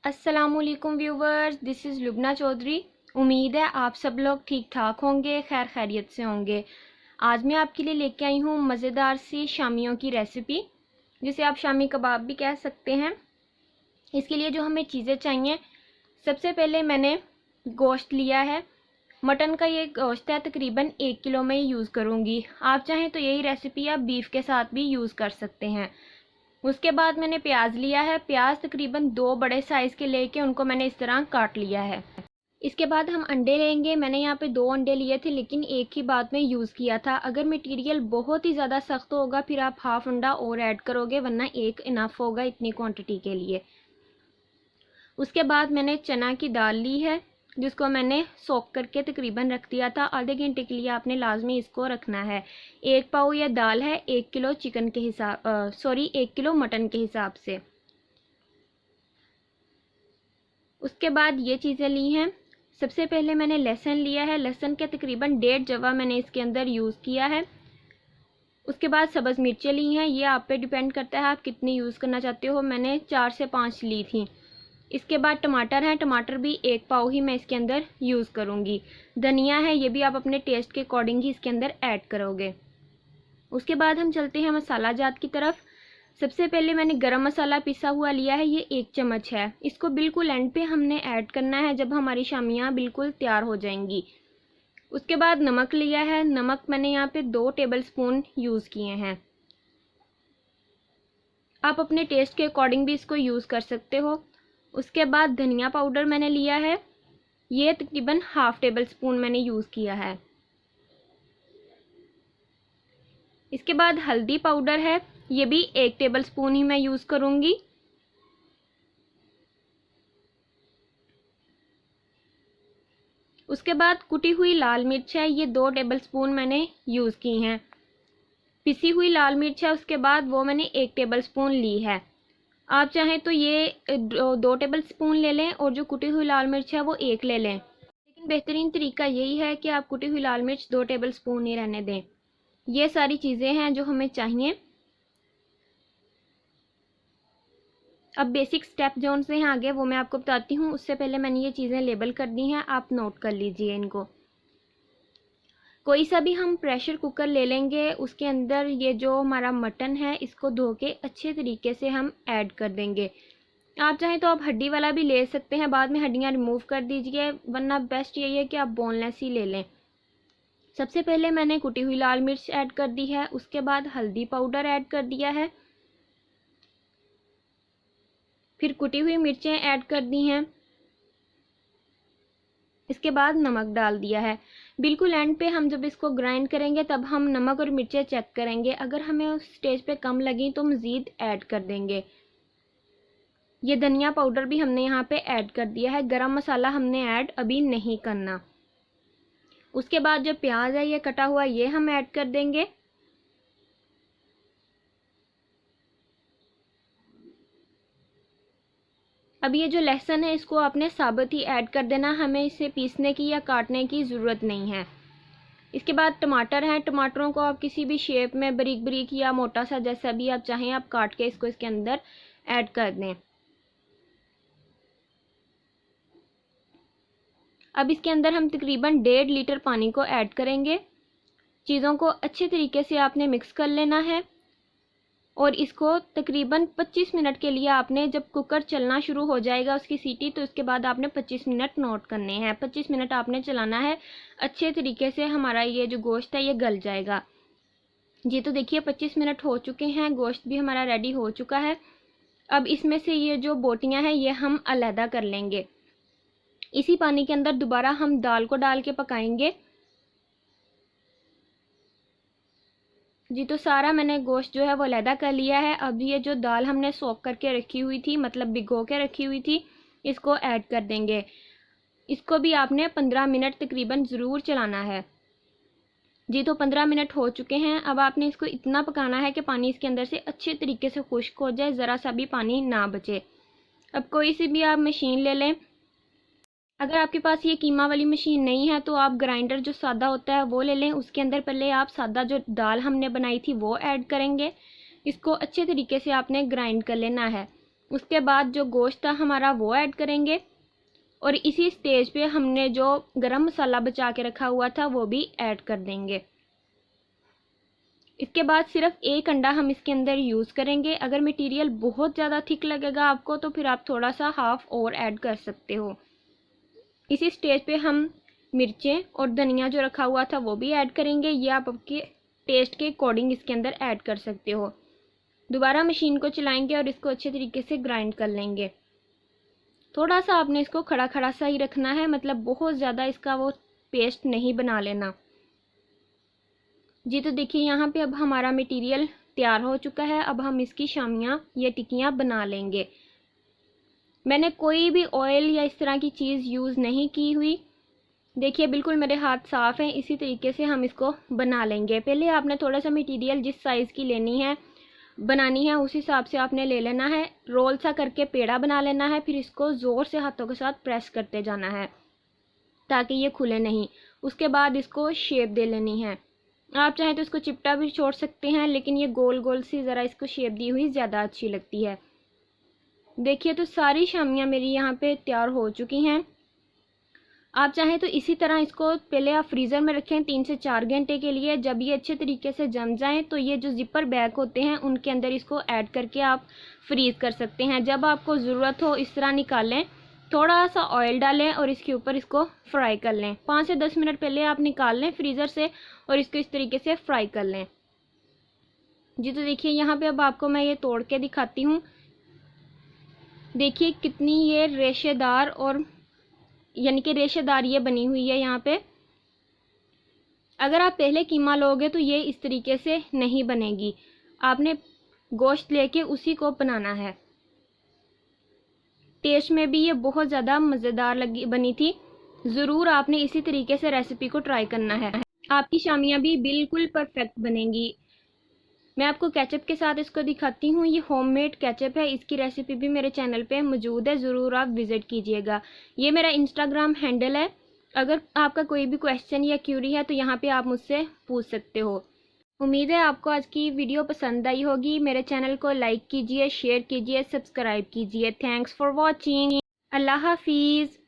अस्सलामुअलैकुम viewers, this is Lubna Chaudhary. उम्मीद है आप सब लोग ठीक ठाक होंगे, खैर खैरियत से होंगे। आज मैं आपके लिए लेके आई हूँ मज़ेदार सी शामियों की रेसिपी, जिसे आप शामी कबाब भी कह सकते हैं। इसके लिए जो हमें चीज़ें चाहिए, सबसे पहले मैंने गोश्त लिया है। मटन का ये गोश्त है, तकरीबन 1 किलो में यूज़ करूँगी। आप चाहें तो यही रेसिपी आप बीफ के साथ भी यूज़ कर सकते हैं। उसके बाद मैंने प्याज लिया है। प्याज तकरीबन 2 बड़े साइज़ के लेके उनको मैंने इस तरह काट लिया है। इसके बाद हम अंडे लेंगे। मैंने यहाँ पे 2 अंडे लिए थे, लेकिन एक ही बात में यूज़ किया था। अगर मटेरियल बहुत ही ज़्यादा सख्त होगा फिर आप हाफ अंडा और ऐड करोगे, वरना एक इनफ होगा इतनी क्वांटिटी के लिए। उसके बाद मैंने चना की दाल ली है, जिसको मैंने सोक करके तकरीबन रख दिया था। आधे घंटे के लिए आपने लाजमी इसको रखना है। 1 पाव यह दाल है 1 किलो चिकन के हिसाब 1 किलो मटन के हिसाब से। उसके बाद ये चीज़ें ली हैं। सबसे पहले मैंने लहसुन लिया है। लहसुन के तकरीबन 1.5 जवा मैंने इसके अंदर यूज़ किया है। उसके बाद सब्ज़ मिर्चें ली हैं। ये आप पे डिपेंड करता है आप कितनी यूज़ करना चाहते हो। मैंने 4 से 5 ली थी। इसके बाद टमाटर हैं। टमाटर भी 1 पाव ही मैं इसके अंदर यूज़ करूँगी। धनिया है, ये भी आप अपने टेस्ट के अकॉर्डिंग ही इसके अंदर ऐड करोगे। उसके बाद हम चलते हैं मसाला जात की तरफ। सबसे पहले मैंने गरम मसाला पिसा हुआ लिया है, ये 1 चम्मच है। इसको बिल्कुल एंड पे हमने ऐड करना है, जब हमारी शामियाँ बिल्कुल तैयार हो जाएंगी। उसके बाद नमक लिया है। नमक मैंने यहाँ पे 2 टेबल स्पून यूज़ किए हैं। आप अपने टेस्ट के अकॉर्डिंग भी इसको यूज़ कर सकते हो। उसके बाद धनिया पाउडर मैंने लिया है, ये तकरीबन हाफ टेबल स्पून मैंने यूज़ किया है। इसके बाद हल्दी पाउडर है, ये भी 1 टेबल स्पून ही मैं यूज़ करूँगी। उसके बाद कुटी हुई लाल मिर्च है, ये 2 टेबल स्पून मैंने यूज़ की हैं। पिसी हुई लाल मिर्च है, उसके बाद वो मैंने 1 टेबल स्पून ली है। आप चाहें तो ये 2 टेबल स्पून ले लें और जो कुटी हुई लाल मिर्च है वो 1 ले लें, लेकिन बेहतरीन तरीका यही है कि आप कुटी हुई लाल मिर्च 2 टेबल स्पून ही रहने दें। ये सारी चीज़ें हैं जो हमें चाहिए। अब बेसिक स्टेप जो उनसे हैं आगे वो मैं आपको बताती हूँ। उससे पहले मैंने ये चीज़ें लेबल कर दी हैं, आप नोट कर लीजिए इनको। कोई सा भी हम प्रेशर कुकर ले लेंगे, उसके अंदर ये जो हमारा मटन है इसको धो के अच्छे तरीके से हम ऐड कर देंगे। आप चाहें तो आप हड्डी वाला भी ले सकते हैं, बाद में हड्डियाँ रिमूव कर दीजिए, वरना बेस्ट यही है कि आप बोनलेस ही ले लें। सबसे पहले मैंने कुटी हुई लाल मिर्च ऐड कर दी है। उसके बाद हल्दी पाउडर ऐड कर दिया है, फिर कुटी हुई मिर्चें ऐड कर दी हैं। इसके बाद नमक डाल दिया है। बिल्कुल एंड पे हम जब इसको ग्राइंड करेंगे तब हम नमक और मिर्चें चेक करेंगे, अगर हमें उस स्टेज पे कम लगी तो मज़ीद ऐड कर देंगे। ये धनिया पाउडर भी हमने यहाँ पे ऐड कर दिया है। गरम मसाला हमने ऐड अभी नहीं करना। उसके बाद जो प्याज है ये कटा हुआ, ये हम ऐड कर देंगे। अब ये जो लहसुन है इसको आपने साबुत ही ऐड कर देना, हमें इसे पीसने की या काटने की ज़रूरत नहीं है। इसके बाद टमाटर हैं। टमाटरों को आप किसी भी शेप में बारीक बारीक या मोटा सा जैसा भी आप चाहें आप काट के इसको इसके अंदर ऐड कर दें। अब इसके अंदर हम तकरीबन 1.5 लीटर पानी को ऐड करेंगे। चीज़ों को अच्छे तरीके से आपने मिक्स कर लेना है और इसको तकरीबन 25 मिनट के लिए आपने, जब कुकर चलना शुरू हो जाएगा उसकी सीटी, तो इसके बाद आपने 25 मिनट नोट करने हैं। 25 मिनट आपने चलाना है, अच्छे तरीके से हमारा ये जो गोश्त है ये गल जाएगा। जी तो देखिए 25 मिनट हो चुके हैं, गोश्त भी हमारा रेडी हो चुका है। अब इसमें से ये जो बोटियां हैं ये हम अलहदा कर लेंगे। इसी पानी के अंदर दोबारा हम दाल को डाल के पकाएंगे। जी तो सारा मैंने गोश्त जो है वो अलहदा कर लिया है। अब ये जो दाल हमने सोक करके रखी हुई थी, मतलब भिगो के रखी हुई थी, इसको ऐड कर देंगे। इसको भी आपने 15 मिनट तकरीबन ज़रूर चलाना है। जी तो 15 मिनट हो चुके हैं। अब आपने इसको इतना पकाना है कि पानी इसके अंदर से अच्छे तरीके से खुश्क हो जाए, ज़रा सा भी पानी ना बचे। अब कोई सी भी आप मशीन ले लें। अगर आपके पास ये कीमा वाली मशीन नहीं है तो आप ग्राइंडर जो सादा होता है वो ले लें। उसके अंदर पहले आप सादा जो दाल हमने बनाई थी वो ऐड करेंगे। इसको अच्छे तरीके से आपने ग्राइंड कर लेना है। उसके बाद जो गोश्त था हमारा वो ऐड करेंगे और इसी स्टेज पे हमने जो गरम मसाला बचा के रखा हुआ था वो भी ऐड कर देंगे। इसके बाद सिर्फ एक अंडा हम इसके अंदर यूज़ करेंगे। अगर मटेरियल बहुत ज़्यादा थिक लगेगा आपको तो फिर आप थोड़ा सा हाफ और ऐड कर सकते हो। इसी स्टेज पे हम मिर्चें और धनिया जो रखा हुआ था वो भी ऐड करेंगे। ये आप आपके टेस्ट के अकॉर्डिंग इसके अंदर ऐड कर सकते हो। दोबारा मशीन को चलाएंगे और इसको अच्छे तरीके से ग्राइंड कर लेंगे। थोड़ा सा आपने इसको खड़ा खड़ा सा ही रखना है, मतलब बहुत ज़्यादा इसका वो पेस्ट नहीं बना लेना जी। तो देखिए यहाँ पे अब हमारा मटेरियल तैयार हो चुका है। अब हम इसकी शामियाँ या टिक्कियाँ बना लेंगे। मैंने कोई भी ऑयल या इस तरह की चीज़ यूज़ नहीं की हुई। देखिए बिल्कुल मेरे हाथ साफ़ हैं। इसी तरीके से हम इसको बना लेंगे। पहले आपने थोड़ा सा मटेरियल जिस साइज़ की लेनी है बनानी है उस हिसाब से आपने ले लेना है। रोल सा करके पेड़ा बना लेना है, फिर इसको ज़ोर से हाथों के साथ प्रेस करते जाना है ताकि ये खुले नहीं। उसके बाद इसको शेप दे लेनी है। आप चाहें तो इसको चिपटा भी छोड़ सकते हैं, लेकिन ये गोल गोल सी ज़रा इसको शेप दी हुई ज़्यादा अच्छी लगती है। देखिए तो सारी शामियाँ मेरी यहाँ पे तैयार हो चुकी हैं। आप चाहें तो इसी तरह इसको पहले आप फ्रीज़र में रखें 3 से 4 घंटे के लिए। जब ये अच्छे तरीके से जम जाएं तो ये जो ज़िपर बैग होते हैं उनके अंदर इसको ऐड करके आप फ्रीज़ कर सकते हैं। जब आपको ज़रूरत हो इस तरह निकालें, थोड़ा सा ऑयल डालें और इसके ऊपर इसको फ्राई कर लें। 5 से 10 मिनट पहले आप निकाल लें फ्रीज़र से और इसको इस तरीके से फ्राई कर लें जी। तो देखिए यहाँ पे अब आपको मैं ये तोड़ के दिखाती हूँ। देखिए कितनी ये रेशेदार और यानी कि रेशेदार ये बनी हुई है। यहाँ पे अगर आप पहले कीमा लोगे तो ये इस तरीके से नहीं बनेगी। आपने गोश्त लेके उसी को बनाना है। टेस्ट में भी ये बहुत ज़्यादा मज़ेदार बनी थी। ज़रूर आपने इसी तरीके से रेसिपी को ट्राई करना है। आपकी शामियाँ भी बिल्कुल परफेक्ट बनेंगी। मैं आपको केचप के साथ इसको दिखाती हूँ। ये होममेड केचप है। इसकी रेसिपी भी मेरे चैनल पे मौजूद है, ज़रूर आप विज़िट कीजिएगा। ये मेरा इंस्टाग्राम हैंडल है। अगर आपका कोई भी क्वेश्चन या क्यूरी है तो यहाँ पे आप मुझसे पूछ सकते हो। उम्मीद है आपको आज की वीडियो पसंद आई होगी। मेरे चैनल को लाइक कीजिए, शेयर कीजिए, सब्सक्राइब कीजिए। Thanks for watching. अल्लाह हाफिज़।